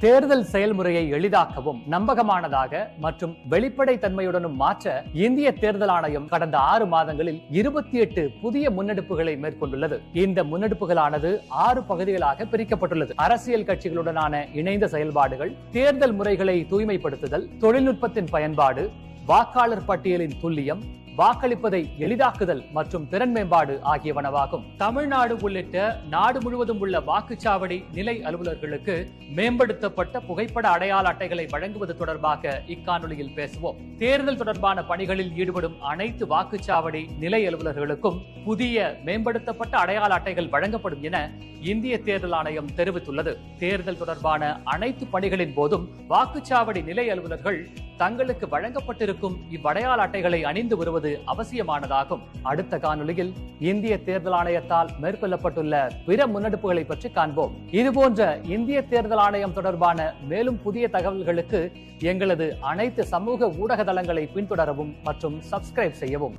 தேர்தல் செயல்முறையை எளிதாக்கவும் நம்பகமானதாக மற்றும் வெளிப்படை தன்மையுடனும் மாற்ற இந்திய தேர்தல் ஆணையம் கடந்த 6 மாதங்களில் 28 புதிய முன்னெடுப்புகளை மேற்கொண்டுள்ளது. இந்த முன்னெடுப்புகளானது 6 பகுதிகளாக பிரிக்கப்பட்டுள்ளது. அரசியல் கட்சிகளுடனான இணைந்த செயல்பாடுகள், தேர்தல் முறைகளை தூய்மைப்படுத்துதல், தொழில்நுட்பத்தின் பயன்பாடு, வாக்காளர் பட்டியலின் துல்லியம், வாக்களிப்பதை எளிதாக்குதல் மற்றும் திறன் மேம்பாடு ஆகியவனவாகும். தமிழ்நாடு உள்ளிட்ட நாடு முழுவதும் உள்ள வாக்குச்சாவடி நிலை அலுவலர்களுக்கு மேம்படுத்தப்பட்ட புகைப்பட அடையாள அட்டைகளை வழங்குவது தொடர்பாக இக்காணொலியில் பேசுவோம். தேர்தல் தொடர்பான பணிகளில் ஈடுபடும் அனைத்து வாக்குச்சாவடி நிலை அலுவலர்களுக்கும் புதிய மேம்படுத்தப்பட்ட அடையாள அட்டைகள் வழங்கப்படும் என இந்திய தேர்தல் ஆணையம் தெரிவித்துள்ளது. தேர்தல் தொடர்பான அனைத்து பணிகளின் போதும் வாக்குச்சாவடி நிலை அலுவலர்கள் தங்களுக்கு வழங்கப்பட்டிருக்கும் இவ்வடையாள அட்டைகளை அணிந்து வருவது அவசியமானதாகும். அடுத்த காணொலியில் இந்திய தேர்தல் ஆணையத்தால் மேற்கொள்ளப்பட்டுள்ள பிற முன்னெடுப்புகளை பற்றி காண்போம். இதுபோன்ற இந்திய தேர்தல் ஆணையம் தொடர்பான மேலும் புதிய தகவல்களுக்கு எங்களது அனைத்து சமூக ஊடக தளங்களை பின்தொடரவும் மற்றும் சப்ஸ்கிரைப் செய்யவும்.